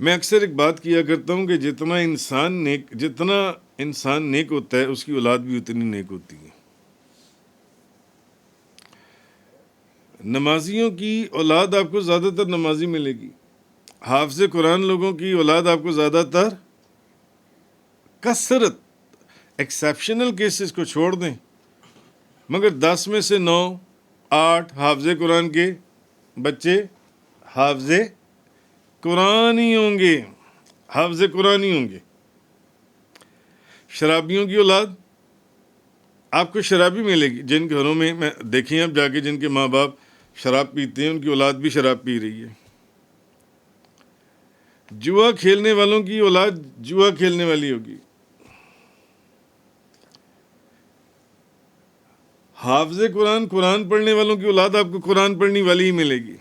میں اکثر ایک بات کیا کرتا ہوں کہ جتنا انسان نیک ہوتا ہے اس کی اولاد بھی اتنی نیک ہوتی ہے. نمازیوں کی اولاد آپ کو زیادہ تر نمازی ملے گی. حافظ قرآن لوگوں کی اولاد آپ کو زیادہ تر کثرت، ایکسیپشنل کیسز کو چھوڑ دیں، مگر 10 میں سے 9 8 حافظ قرآن کے بچے حافظ قرآن ہی ہوں گے، حافظ قرآن ہی ہوں گے. شرابیوں کی اولاد آپ کو شرابی ملے گی. جن گھروں میں دیکھیں آپ جا کے جن کے ماں باپ شراب پیتے ہیں ان کی اولاد بھی شراب پی رہی ہے. جوا کھیلنے والوں کی اولاد جوا کھیلنے والی ہوگی. حافظ قرآن پڑھنے والوں کی اولاد آپ کو قرآن پڑھنے والی ہی ملے گی.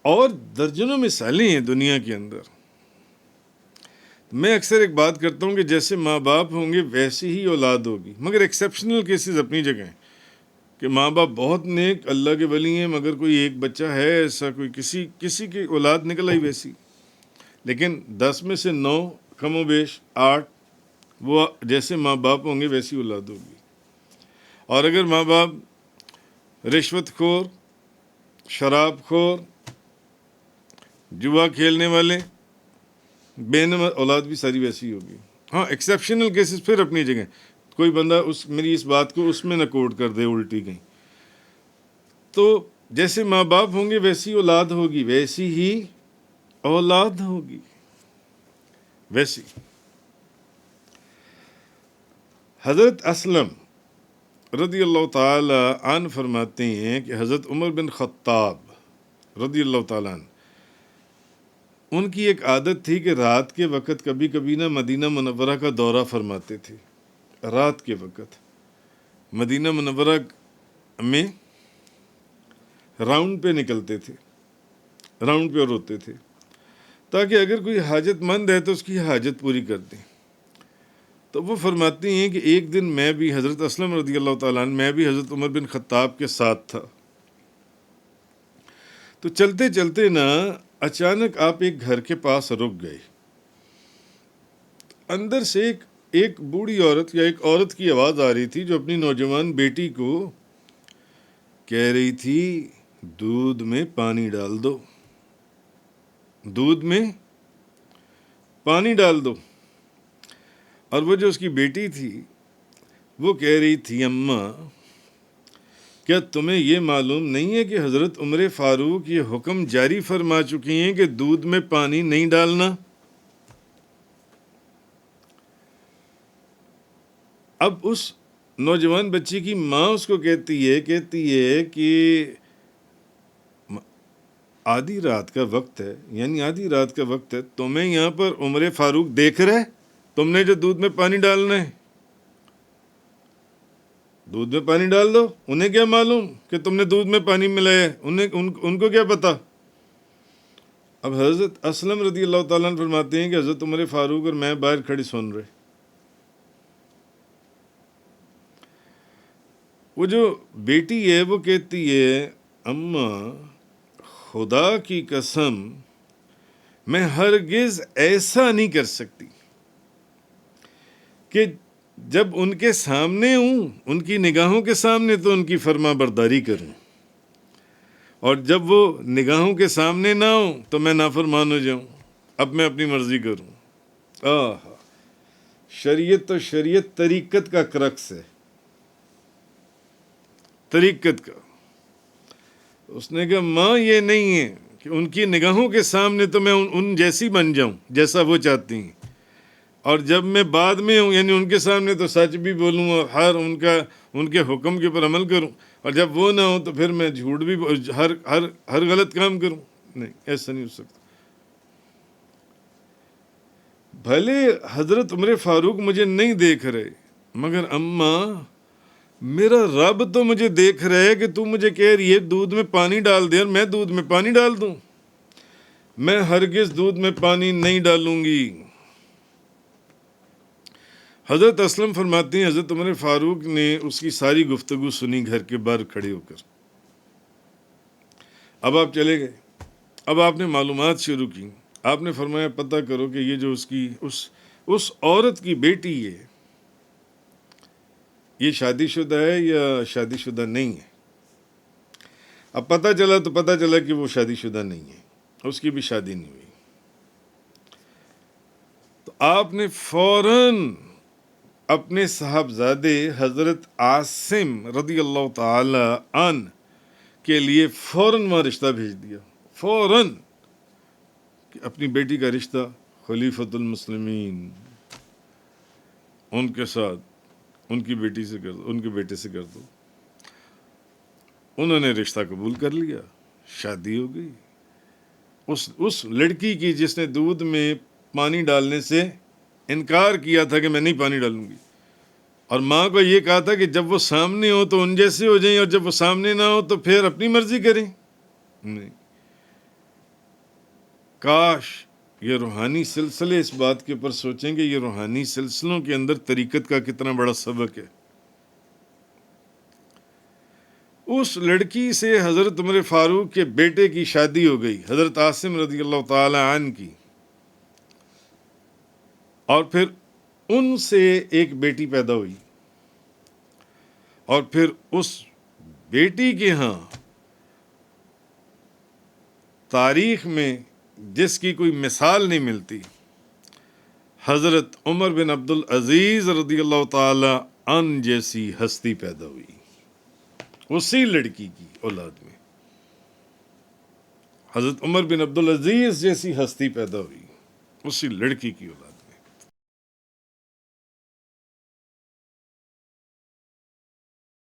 اور درجنوں مثالیں ہیں دنیا کے اندر. میں اکثر ایک بات کرتا ہوں کہ جیسے ماں باپ ہوں گے ویسی ہی اولاد ہوگی، مگر ایکسیپشنل کیسز اپنی جگہ ہیں کہ ماں باپ بہت نیک اللہ کے ولی ہیں، مگر کوئی ایک بچہ ہے ایسا، کوئی کسی کی اولاد نکل آئی ویسی. لیکن 10 میں سے 9 کم و بیش 8 وہ جیسے ماں باپ ہوں گے ویسی اولاد ہوگی. اور اگر ماں باپ رشوت خور، شراب خور، جوا کھیلنے والے، بے نماز، اولاد بھی ساری ویسی ہوگی. ہاں ایکسیپشنل کیسز پھر اپنی جگہ. کوئی بندہ میری اس بات کو اس میں نہ کوٹ کر دے الٹی کہیں. تو جیسے ماں باپ ہوں گے ویسی اولاد ہوگی، ویسی ہی اولاد ہوگی ویسی. حضرت اسلم رضی اللہ تعالی عنہ فرماتے ہیں کہ حضرت عمر بن خطاب رضی اللہ تعالی عنہ، ان کی ایک عادت تھی کہ رات کے وقت کبھی کبھی نہ مدینہ منورہ کا دورہ فرماتے تھے. رات کے وقت مدینہ منورہ میں راؤنڈ پہ نکلتے تھے، راؤنڈ پہ روتے تھے تاکہ اگر کوئی حاجت مند ہے تو اس کی حاجت پوری کر دیں. تو وہ فرماتی ہیں کہ ایک دن میں بھی حضرت اسلم رضی اللہ تعالیٰ عنہ، میں بھی حضرت عمر بن خطاب کے ساتھ تھا. تو چلتے چلتے نا اچانک آپ ایک گھر کے پاس رک گئے. اندر سے ایک بوڑھی عورت یا ایک عورت کی آواز آ رہی تھی جو اپنی نوجوان بیٹی کو کہہ رہی تھی دودھ میں پانی ڈال دو، دودھ میں پانی ڈال دو. اور وہ جو اس کی بیٹی تھی وہ کہہ رہی تھی اماں کیا تمہیں یہ معلوم نہیں ہے کہ حضرت عمر فاروق یہ حکم جاری فرما چکی ہیں کہ دودھ میں پانی نہیں ڈالنا. اب اس نوجوان بچی کی ماں اس کو کہتی ہے کہ آدھی رات کا وقت ہے، یعنی آدھی رات کا وقت ہے، تمہیں یہاں پر عمر فاروق دیکھ رہے، تم نے جو دودھ میں پانی ڈالنا ہے دودھ میں پانی ڈال دو. انہیں کیا معلوم کہ تم نے دودھ میں پانی ملایا ہے، ان کو کیا پتا. اب حضرت اسلم رضی اللہ تعالیٰ عنہ فرماتے ہیں کہ حضرت عمر فاروق اور میں باہر کھڑی سن رہے. وہ جو بیٹی ہے وہ کہتی ہے اماں خدا کی قسم میں ہرگز ایسا نہیں کر سکتی کہ جب ان کے سامنے ہوں، ان کی نگاہوں کے سامنے تو ان کی فرما برداری کروں، اور جب وہ نگاہوں کے سامنے نہ ہوں تو میں نافرمان ہو جاؤں، اب میں اپنی مرضی کروں. شریعت تو شریعت طریقت کا کرکس ہے، طریقت کا. اس نے کہا ماں یہ نہیں ہے کہ ان کی نگاہوں کے سامنے تو میں ان جیسی بن جاؤں جیسا وہ چاہتی ہیں، اور جب میں بعد میں ہوں یعنی ان کے سامنے تو سچ بھی بولوں اور ان کے حکم کے اوپر عمل کروں، اور جب وہ نہ ہو تو پھر میں جھوٹ بھی ہر غلط کام کروں. نہیں، ایسا نہیں ہو سکتا. بھلے حضرت عمر فاروق مجھے نہیں دیکھ رہے، مگر اماں میرا رب تو مجھے دیکھ رہا ہے کہ تو مجھے کہہ رہی ہے دودھ میں پانی ڈال دے اور میں دودھ میں پانی ڈال دوں. میں ہرگز دودھ میں پانی نہیں ڈالوں گی. حضرت اسلم فرماتے ہیں حضرت عمر فاروق نے اس کی ساری گفتگو سنی گھر کے باہر کھڑے ہو کر. اب آپ چلے گئے، اب آپ نے معلومات شروع کی، آپ نے فرمایا پتہ کرو کہ یہ جو اس عورت کی بیٹی ہے یہ شادی شدہ ہے یا شادی شدہ نہیں ہے۔ اب پتہ چلا کہ وہ شادی شدہ نہیں ہے، اس کی بھی شادی نہیں ہوئی۔ تو آپ نے فوراً اپنے صاحبزادے حضرت عاصم رضی اللہ تعالی عنہ کے لیے فوراً وہاں رشتہ بھیج دیا، فوراً، کہ اپنی بیٹی کا رشتہ خلیفۃ المسلمین ان کے ساتھ ان کی بیٹی سے کر دو، ان کے بیٹے سے کر دو۔ انہوں نے رشتہ قبول کر لیا، شادی ہو گئی۔ اس لڑکی کی جس نے دودھ میں پانی ڈالنے سے انکار کیا تھا کہ میں نہیں پانی ڈالوں گی، اور ماں کو یہ کہا تھا کہ جب وہ سامنے ہو تو ان جیسے ہو جائیں اور جب وہ سامنے نہ ہو تو پھر اپنی مرضی کریں۔ نہیں، کاش یہ روحانی سلسلے اس بات کے اوپر سوچیں گے، یہ روحانی سلسلوں کے اندر طریقت کا کتنا بڑا سبق ہے۔ اس لڑکی سے حضرت عمر فاروق کے بیٹے کی شادی ہو گئی، حضرت عاصم رضی اللہ تعالی عنہ کی، اور پھر ان سے ایک بیٹی پیدا ہوئی، اور پھر اس بیٹی کے ہاں تاریخ میں جس کی کوئی مثال نہیں ملتی، حضرت عمر بن عبد العزیز رضی اللہ تعالی عنہ جیسی ہستی پیدا ہوئی، اسی لڑکی کی اولاد میں حضرت عمر بن عبد العزیز جیسی ہستی پیدا ہوئی، اسی لڑکی کی اولاد۔